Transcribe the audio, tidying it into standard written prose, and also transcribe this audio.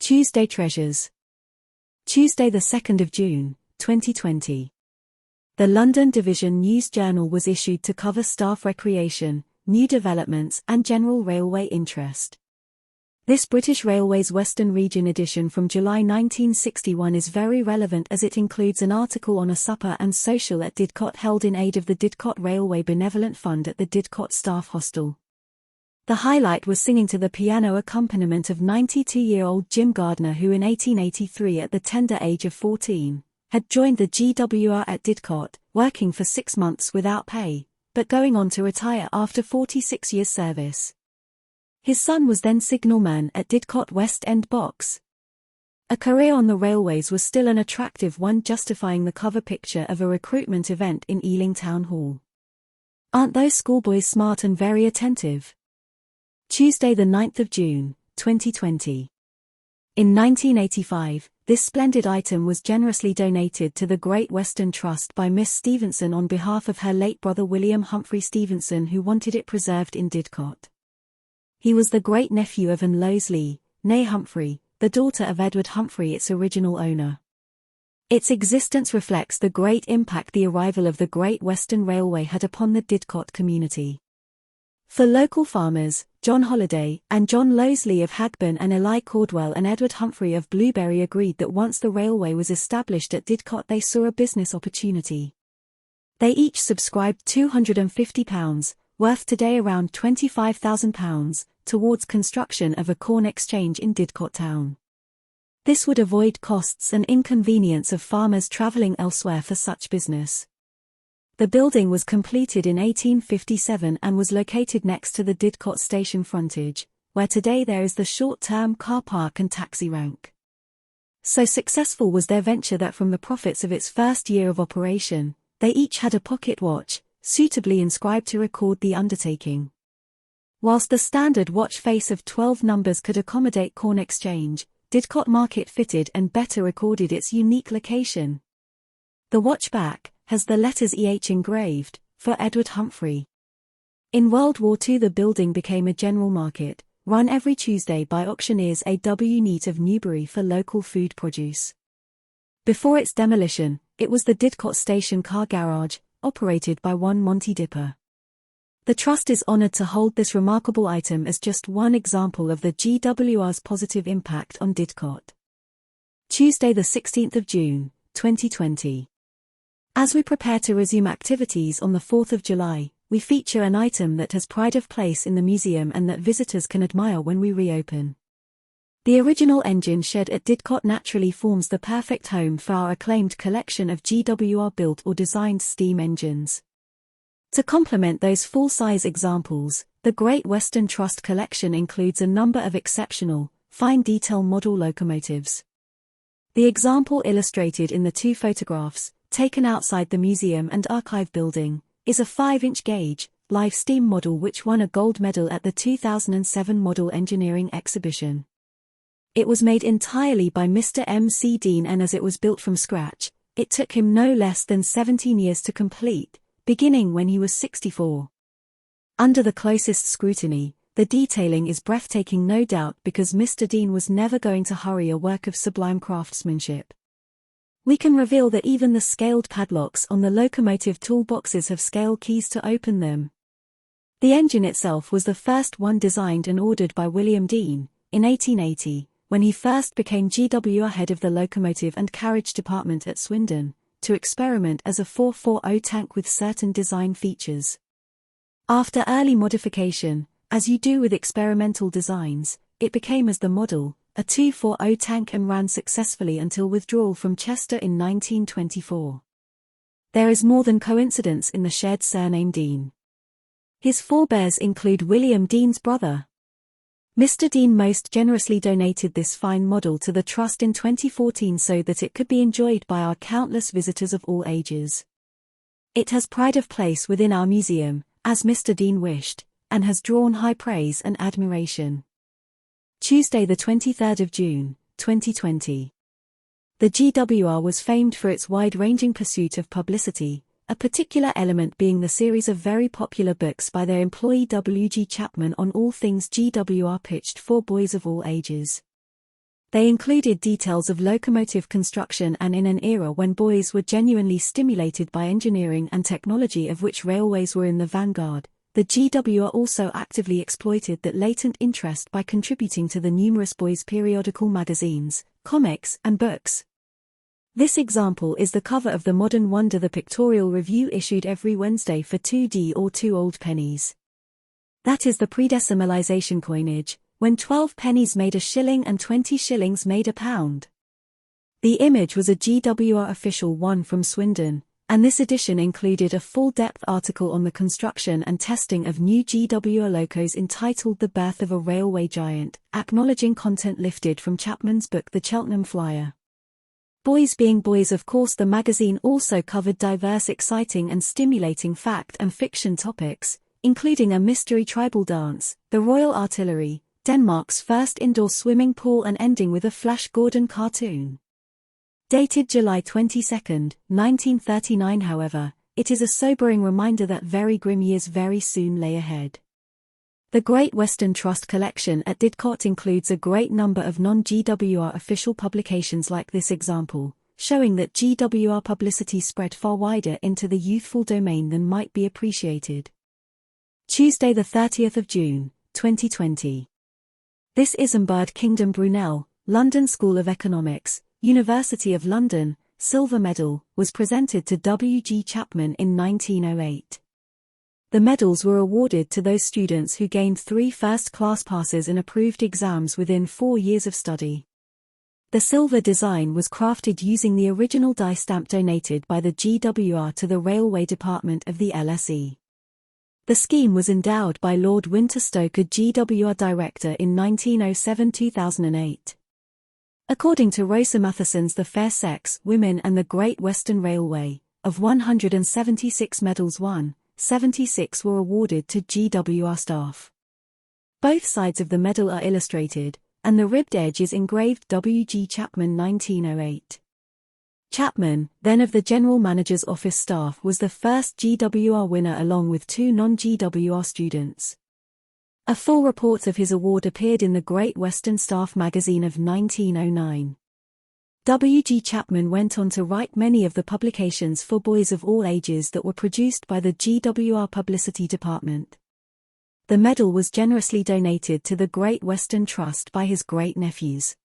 Tuesday Treasures. Tuesday the 2nd of June, 2020. The London Division News Journal was issued to cover staff recreation, new developments and general railway interest. This British Railways Western Region edition from July 1961 is very relevant as it includes an article on a supper and social at Didcot held in aid of the Didcot Railway Benevolent Fund at the Didcot Staff Hostel. The highlight was singing to the piano accompaniment of 92-year-old Jim Gardner, who in 1883 at the tender age of 14, had joined the GWR at Didcot, working for 6 months without pay, but going on to retire after 46 years' service. His son was then signalman at Didcot West End Box. A career on the railways was still an attractive one, justifying the cover picture of a recruitment event in Ealing Town Hall. Aren't those schoolboys smart and very attentive? Tuesday the 9th of June, 2020. In 1985, this splendid item was generously donated to the Great Western Trust by Miss Stevenson on behalf of her late brother William Humphrey Stevenson, who wanted it preserved in Didcot. He was the great-nephew of Anne Loseley, née Humphrey, the daughter of Edward Humphrey, its original owner. Its existence reflects the great impact the arrival of the Great Western Railway had upon the Didcot community. For local farmers, John Holliday and John Loseley of Hagburn and Eli Cordwell and Edward Humphrey of Blueberry agreed that once the railway was established at Didcot they saw a business opportunity. They each subscribed £250, worth today around £25,000, towards construction of a corn exchange in Didcot town. This would avoid costs and inconvenience of farmers travelling elsewhere for such business. The building was completed in 1857 and was located next to the Didcot station frontage, where today there is the short-term car park and taxi rank. So successful was their venture that from the profits of its first year of operation, they each had a pocket watch, suitably inscribed to record the undertaking. Whilst the standard watch face of 12 numbers could accommodate corn exchange, Didcot Market fitted and better recorded its unique location. The watch back has the letters EH engraved, for Edward Humphrey. In World War II the building became a general market, run every Tuesday by auctioneers A.W. Neat of Newbury for local food produce. Before its demolition, it was the Didcot Station car garage, operated by one Monty Dipper. The Trust is honoured to hold this remarkable item as just one example of the GWR's positive impact on Didcot. Tuesday the 16th of June, 2020. As we prepare to resume activities on the 4th of July, we feature an item that has pride of place in the museum and that visitors can admire when we reopen. The original engine shed at Didcot naturally forms the perfect home for our acclaimed collection of GWR-built or designed steam engines. To complement those full-size examples, the Great Western Trust collection includes a number of exceptional, fine detail model locomotives. The example illustrated in the two photographs, taken outside the museum and archive building, is a 5-inch gauge, live steam model which won a gold medal at the 2007 Model Engineering Exhibition. It was made entirely by Mr. M.C. Dean, and as it was built from scratch, it took him no less than 17 years to complete, beginning when he was 64. Under the closest scrutiny, the detailing is breathtaking, no doubt because Mr. Dean was never going to hurry a work of sublime craftsmanship. We can reveal that even the scaled padlocks on the locomotive toolboxes have scale keys to open them. The engine itself was the first one designed and ordered by William Dean, in 1880, when he first became GWR head of the locomotive and carriage department at Swindon, to experiment as a 440 tank with certain design features. After early modification, as you do with experimental designs, it became as the model, a 240 tank, and ran successfully until withdrawal from Chester in 1924. There is more than coincidence in the shared surname Dean. His forebears include William Dean's brother. Mr. Dean most generously donated this fine model to the Trust in 2014 so that it could be enjoyed by our countless visitors of all ages. It has pride of place within our museum, as Mr. Dean wished, and has drawn high praise and admiration. Tuesday the 23rd of June, 2020. The GWR was famed for its wide-ranging pursuit of publicity, a particular element being the series of very popular books by their employee W. G. Chapman on all things GWR pitched for boys of all ages. They included details of locomotive construction, and in an era when boys were genuinely stimulated by engineering and technology of which railways were in the vanguard, the GWR also actively exploited that latent interest by contributing to the numerous boys' periodical magazines, comics, and books. This example is the cover of the Modern Wonder, the pictorial review issued every Wednesday for 2d or 2 old pennies. That is the pre-decimalization coinage, when 12 pennies made a shilling and 20 shillings made a pound. The image was a GWR official one from Swindon, and this edition included a full-depth article on the construction and testing of new GWR locos entitled The Birth of a Railway Giant, acknowledging content lifted from Chapman's book The Cheltenham Flyer. Boys being boys, of course, the magazine also covered diverse exciting and stimulating fact and fiction topics, including a mystery tribal dance, the Royal Artillery, Denmark's first indoor swimming pool, and ending with a Flash Gordon cartoon. Dated July 22, 1939, however, it is a sobering reminder that very grim years very soon lay ahead. The Great Western Trust collection at Didcot includes a great number of non-GWR official publications like this example, showing that GWR publicity spread far wider into the youthful domain than might be appreciated. Tuesday, the 30th of June, 2020. This Isambard Kingdom Brunel, London School of Economics, University of London, Silver Medal, was presented to W. G. Chapman in 1908. The medals were awarded to those students who gained 3 first-class passes in approved exams within 4 years of study. The silver design was crafted using the original die stamp donated by the GWR to the Railway Department of the LSE. The scheme was endowed by Lord Winterstoke, a GWR director, in 1907-2008. According to Rosa Matheson's The Fair Sex, Women and the Great Western Railway, of 176 medals won, 76 were awarded to GWR staff. Both sides of the medal are illustrated, and the ribbed edge is engraved W. G. Chapman 1908. Chapman, then of the General Manager's Office staff, was the first GWR winner along with 2 non-GWR students. A full report of his award appeared in the Great Western Staff magazine of 1909. W. G. Chapman went on to write many of the publications for boys of all ages that were produced by the GWR Publicity Department. The medal was generously donated to the Great Western Trust by his great-nephews.